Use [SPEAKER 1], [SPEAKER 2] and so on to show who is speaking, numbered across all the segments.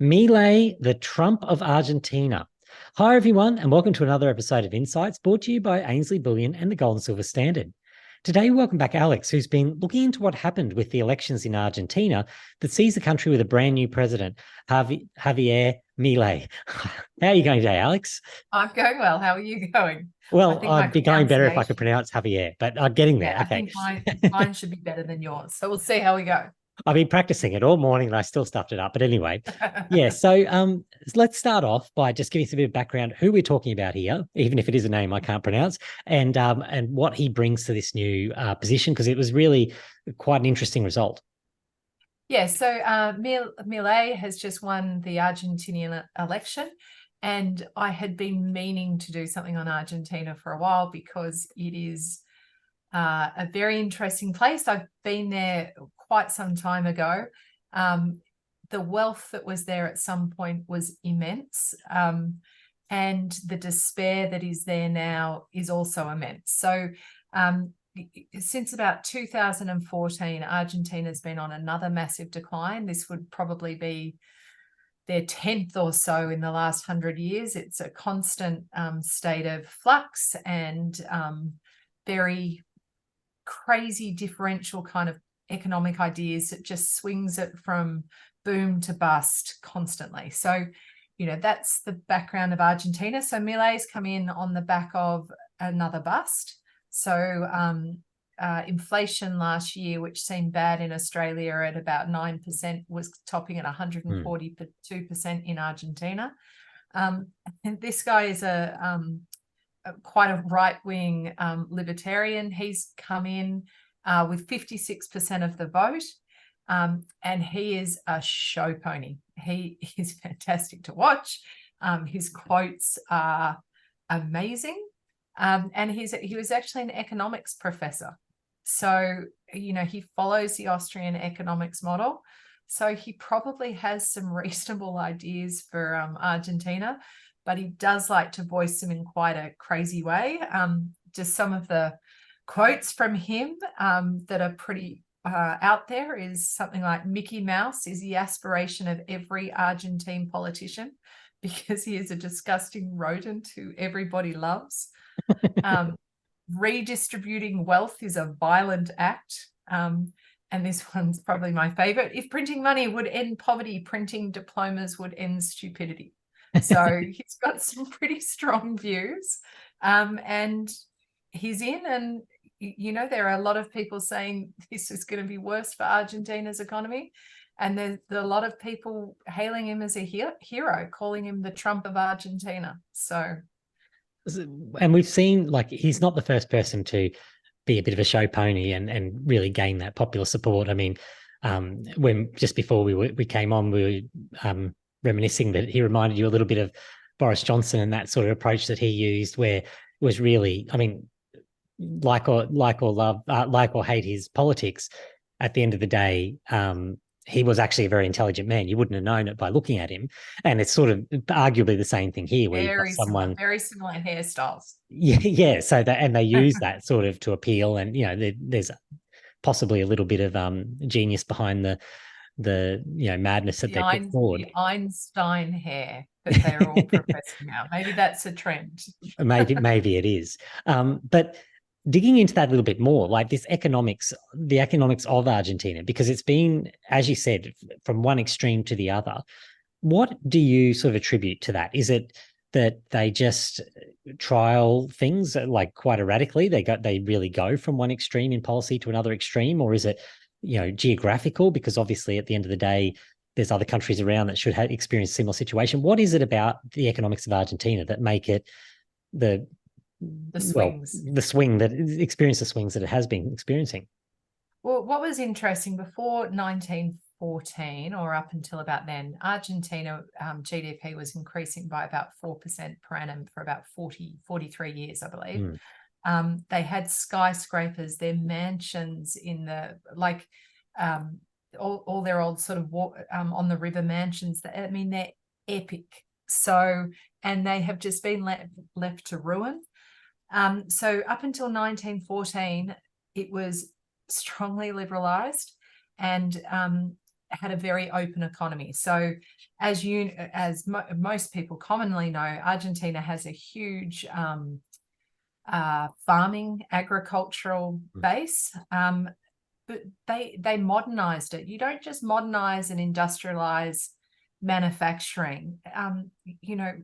[SPEAKER 1] Milei, the Trump of Argentina. Hi, everyone, and welcome to another episode of Insights brought to you by Ainsley Bullion and the Gold and Silver Standard. Today, we welcome back Alex, who's been looking into what happened with the elections in Argentina that sees the country with a brand new president, Javier Milei. How are you going today, Alex?
[SPEAKER 2] I'm going well. How are you going? I
[SPEAKER 1] Well,
[SPEAKER 2] think my
[SPEAKER 1] I'd be going better if I could
[SPEAKER 2] pronunciation,
[SPEAKER 1] pronounce Javier, but I'm getting there.
[SPEAKER 2] yeah, I
[SPEAKER 1] Okay.
[SPEAKER 2] think mine should be better than yours. So we'll see how we go.
[SPEAKER 1] I've been practicing it all morning and I still stuffed it up. But anyway, yeah. So let's start off by just giving us a bit of background who we're talking about here, even if it is a name I can't pronounce, and what he brings to this new position, because it was really quite an interesting result.
[SPEAKER 2] Yeah, so Milei has just won the Argentinian election, and I had been meaning to do something on Argentina for a while because it is a very interesting place. I've been there quite some time ago. The wealth that was there at some point was immense, and the despair that is there now is also immense. So since about 2014, Argentina's been on another massive decline. This would probably be their 10th or so in the last 100 years. It's a constant state of flux and very crazy differential kind of economic ideas that just swings it from boom to bust constantly. So, that's the background of Argentina. So Milei's come in on the back of another bust. So inflation last year, which seemed bad in Australia at about 9%, was topping at 142% in Argentina. And this guy is quite a right-wing libertarian. He's come in with 56% of the vote, and he is a show pony. He is fantastic to watch. His quotes are amazing. And he was actually an economics professor. So, he follows the Austrian economics model. So he probably has some reasonable ideas for Argentina, but he does like to voice them in quite a crazy way. Just some of the quotes from him that are pretty out there is something like, Mickey Mouse is the aspiration of every Argentine politician because he is a disgusting rodent who everybody loves. Redistributing wealth is a violent act. And this one's probably my favorite. If printing money would end poverty, printing diplomas would end stupidity. So he's got some pretty strong views. And he's in, and there are a lot of people saying this is going to be worse for Argentina's economy. And there's a lot of people hailing him as a hero, calling him the Trump of Argentina. So,
[SPEAKER 1] and we've seen, like, he's not the first person to be a bit of a show pony and really gain that popular support. I mean, when just before we came on, we were reminiscing that he reminded you a little bit of Boris Johnson and that sort of approach that he used, where it was really, I mean, like or love, like or hate his politics, at the end of the day, he was actually a very intelligent man. You wouldn't have known it by looking at him. And it's sort of arguably the same thing here, where you've got someone
[SPEAKER 2] very similar hairstyles.
[SPEAKER 1] Yeah. So that, and they use that sort of to appeal, and there's possibly a little bit of genius behind the madness that they put forward.
[SPEAKER 2] The Einstein hair that they're all professing now. Maybe that's a trend.
[SPEAKER 1] maybe it is. But digging into that a little bit more, like the economics of Argentina, because it's been, as you said, from one extreme to the other. What do you sort of attribute to that? Is it that they just trial things like quite erratically? They really go from one extreme in policy to another extreme, or is it geographical? Because obviously, at the end of the day, there's other countries around that should have experienced similar situation. What is it about the economics of Argentina that make it the
[SPEAKER 2] swings,
[SPEAKER 1] the swing that experience the swings that it has been experiencing?
[SPEAKER 2] Well, what was interesting before 1914, or up until about then, Argentina GDP was increasing by about 4% per annum for about 43 years, I believe. They had skyscrapers, their mansions in the, like, all their old sort of on the river mansions. I mean, they're epic. So, and they have just been left to ruin. So up until 1914, it was strongly liberalized, and had a very open economy. So most people commonly know, Argentina has a huge farming agricultural base, but they modernized it. You don't just modernize and industrialize manufacturing.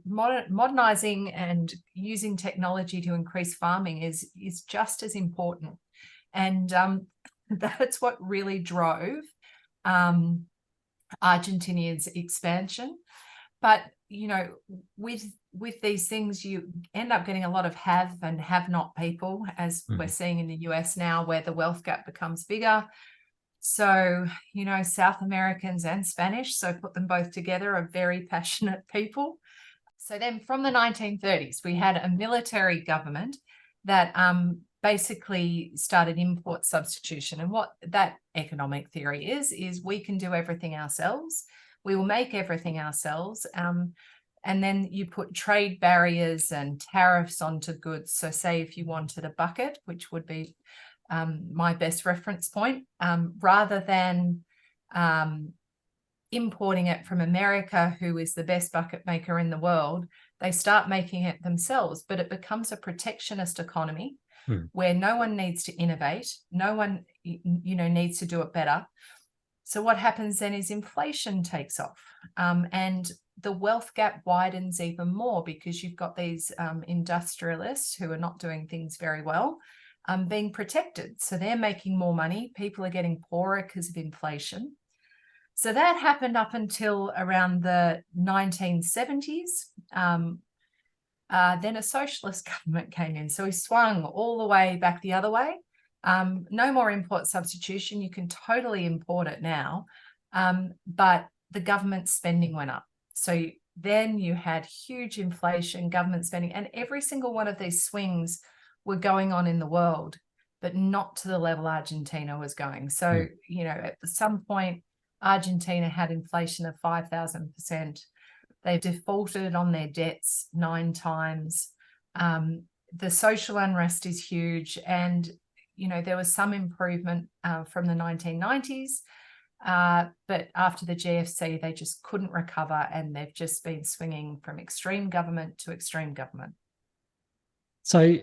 [SPEAKER 2] Modernizing and using technology to increase farming is just as important, and that's what really drove Argentinia's expansion. But with these things, you end up getting a lot of have and have not people, as we're seeing in the US now, where the wealth gap becomes bigger. So, South Americans and Spanish, so put them both together, are very passionate people. So then from the 1930s, we had a military government that basically started import substitution. And what that economic theory is we can do everything ourselves. We will make everything ourselves. And then you put trade barriers and tariffs onto goods. So say if you wanted a bucket, which would be my best reference point, rather than importing it from America, who is the best bucket maker in the world, they start making it themselves. But it becomes a protectionist economy where no one needs to innovate. No one, needs to do it better. So what happens then is inflation takes off, and the wealth gap widens even more because you've got these industrialists who are not doing things very well, being protected. So they're making more money. People are getting poorer because of inflation. So that happened up until around the 1970s. Then a socialist government came in. So we swung all the way back the other way. No more import substitution. You can totally import it now. But the government spending went up. So then you had huge inflation, government spending, and every single one of these swings were going on in the world, but not to the level Argentina was going. So, at some point, Argentina had inflation of 5,000%. They defaulted on their debts 9 times. The social unrest is huge. And, there was some improvement from the 1990s. But after the GFC, they just couldn't recover, and they've just been swinging from extreme government to extreme government.
[SPEAKER 1] So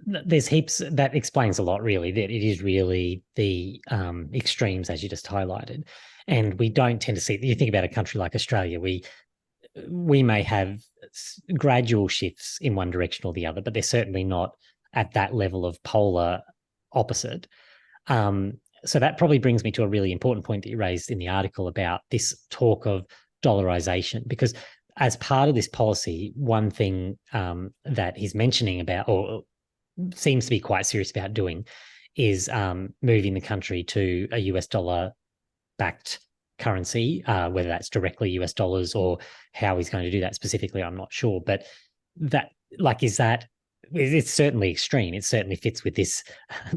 [SPEAKER 1] there's heaps that explains a lot, really, that it is really the extremes, as you just highlighted. And we don't tend to see, you think about a country like Australia, we may have gradual shifts in one direction or the other, but they're certainly not at that level of polar opposite. So that probably brings me to a really important point that you raised in the article about this talk of dollarization, because as part of this policy, one thing that he's mentioning about, or seems to be quite serious about doing, is moving the country to a US dollar backed currency, whether that's directly US dollars or how he's going to do that specifically, I'm not sure. But that, it's certainly extreme. It certainly fits with this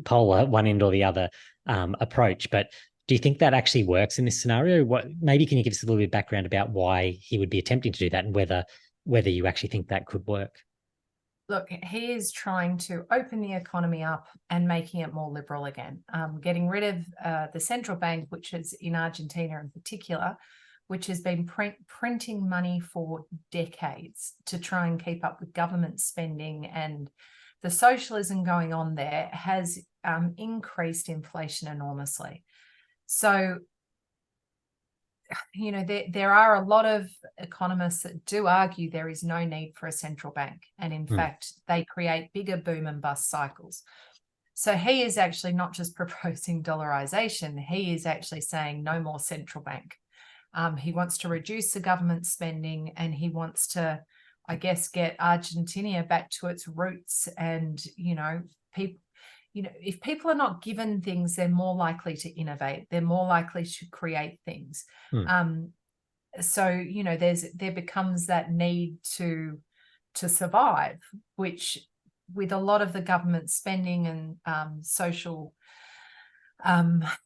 [SPEAKER 1] polar one end or the other approach. But do you think that actually works in this scenario? Maybe can you give us a little bit of background about why he would be attempting to do that, and whether you actually think that could work?
[SPEAKER 2] Look, he is trying to open the economy up and making it more liberal again, getting rid of the central bank, which is in Argentina in particular, which has been printing money for decades to try and keep up with government spending. And the socialism going on there has increased inflation enormously. So, there are a lot of economists that do argue there is no need for a central bank. And in fact, they create bigger boom and bust cycles. So he is actually not just proposing dollarization, he is actually saying no more central bank. He wants to reduce the government spending, and he wants to, I guess, get Argentina back to its roots. And, people, if people are not given things, they're more likely to innovate. They're more likely to create things. So, there becomes that need to survive, which with a lot of the government spending and social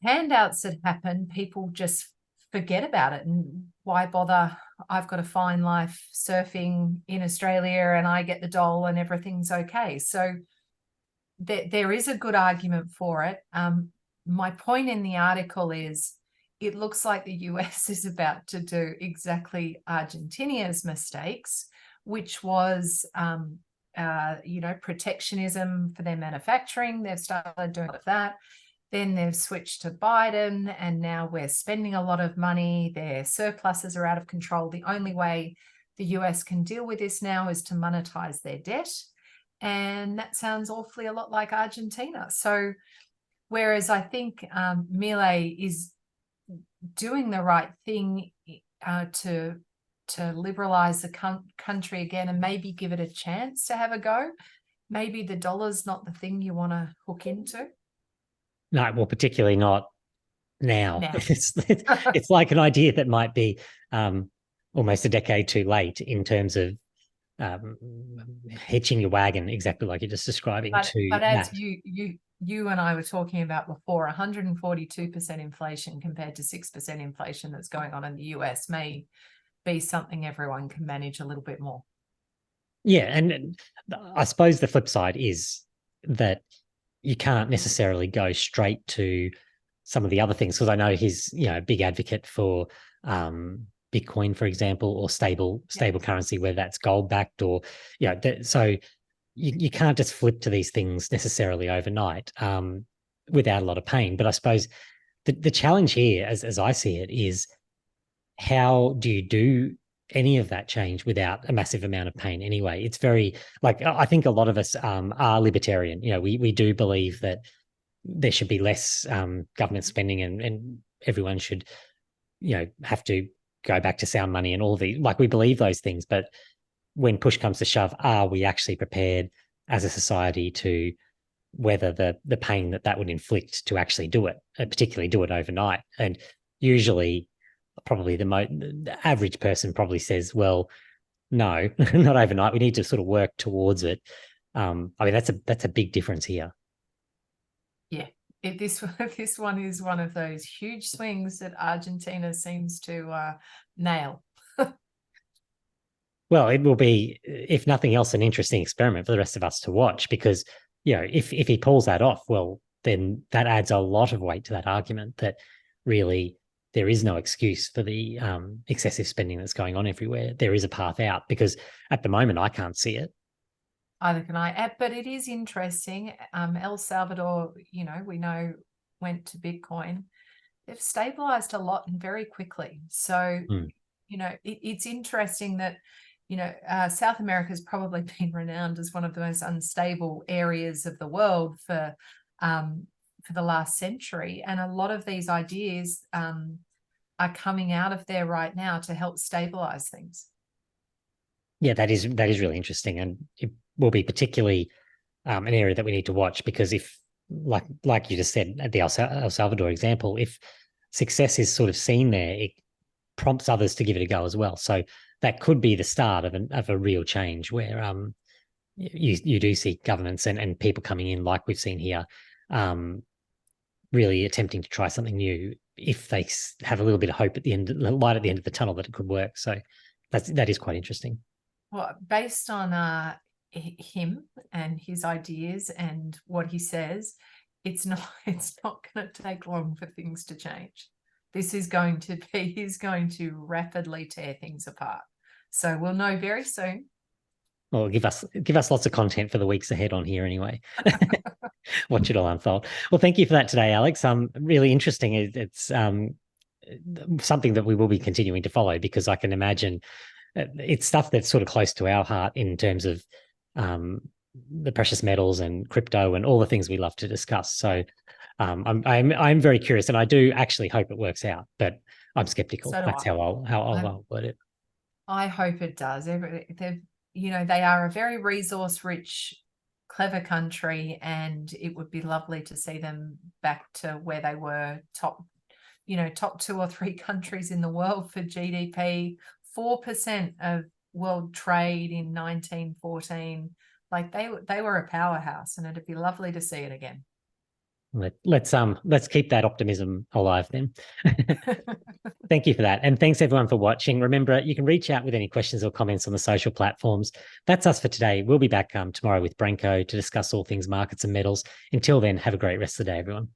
[SPEAKER 2] handouts that happen, people just forget about it. And why bother? I've got a fine life surfing in Australia and I get the dole and everything's okay. So there is a good argument for it. My point in the article is it looks like the US is about to do exactly Argentina's mistakes, which was, protectionism for their manufacturing. They've started doing that. Then they've switched to Biden, and now we're spending a lot of money. Their surpluses are out of control. The only way the US can deal with this now is to monetize their debt. And that sounds awfully a lot like Argentina. So whereas I think Milei is doing the right thing to liberalize the country again and maybe give it a chance to have a go, maybe the dollar's not the thing you want to hook into.
[SPEAKER 1] No, well, particularly not now.
[SPEAKER 2] Now.
[SPEAKER 1] It's like an idea that might be almost a decade too late in terms of hitching your wagon, exactly like you're just describing.
[SPEAKER 2] But as
[SPEAKER 1] that.
[SPEAKER 2] you and I were talking about before, 142% inflation compared to 6% inflation that's going on in the US may be something everyone can manage a little bit more.
[SPEAKER 1] Yeah, and I suppose the flip side is that you can't necessarily go straight to some of the other things, because I know he's a big advocate for Bitcoin, for example, or stable currency, whether that's gold backed or so you can't just flip to these things necessarily overnight without a lot of pain. But I suppose the challenge here, as I see it, is how do you do any of that change without a massive amount of pain anyway? It's very, like, I think a lot of us are libertarian. We do believe that there should be less government spending, and everyone should, have to go back to sound money and all the, like, we believe those things. But when push comes to shove, are we actually prepared as a society to weather the pain that would inflict to actually do it, and particularly do it overnight? And usually, probably the average person probably says, well, no, not overnight. We need to sort of work towards it. I mean, that's a big difference here.
[SPEAKER 2] Yeah, this one is one of those huge swings that Argentina seems to nail.
[SPEAKER 1] Well, it will be, if nothing else, an interesting experiment for the rest of us to watch, because if he pulls that off, well, then that adds a lot of weight to that argument that really there is no excuse for the excessive spending that's going on everywhere. There is a path out, because at the moment I can't see it.
[SPEAKER 2] Either can I. But it is interesting. El Salvador, we know, went to Bitcoin. They've stabilized a lot and very quickly. So, it's interesting that, South America has probably been renowned as one of the most unstable areas of the world for the last century. And a lot of these ideas are coming out of there right now to help stabilize things.
[SPEAKER 1] Yeah, that is really interesting. And it will be particularly an area that we need to watch, because if, like you just said, at the El Salvador example, if success is sort of seen there, it prompts others to give it a go as well. So that could be the start of a real change, where you do see governments and people coming in, like we've seen here, really attempting to try something new, if they have a little bit of hope at the end, light at the end of the tunnel, that it could work. So that is quite interesting.
[SPEAKER 2] Well, based on him and his ideas and what he says, it's not going to take long for things to change. He's going to rapidly tear things apart. So we'll know very soon.
[SPEAKER 1] Well, give us lots of content for the weeks ahead on here anyway. Watch it all unfold. Well, thank you for that today, Alex. Really interesting. It's something that we will be continuing to follow, because I can imagine it's stuff that's sort of close to our heart in terms of the precious metals and crypto and all the things we love to discuss. So I'm very curious, and I do actually hope it works out, but I'm skeptical.
[SPEAKER 2] So
[SPEAKER 1] that's how I'll word it.
[SPEAKER 2] I hope it does. They are a very resource-rich, clever country, and it would be lovely to see them back to where they were, top 2 or 3 countries in the world for GDP, 4% of world trade in 1914. Like they were a powerhouse, and it'd be lovely to see it again.
[SPEAKER 1] Let's keep that optimism alive then. Thank you for that. And thanks everyone for watching. Remember, you can reach out with any questions or comments on the social platforms. That's us for today. We'll be back tomorrow with Branko to discuss all things markets and metals. Until then, have a great rest of the day, everyone.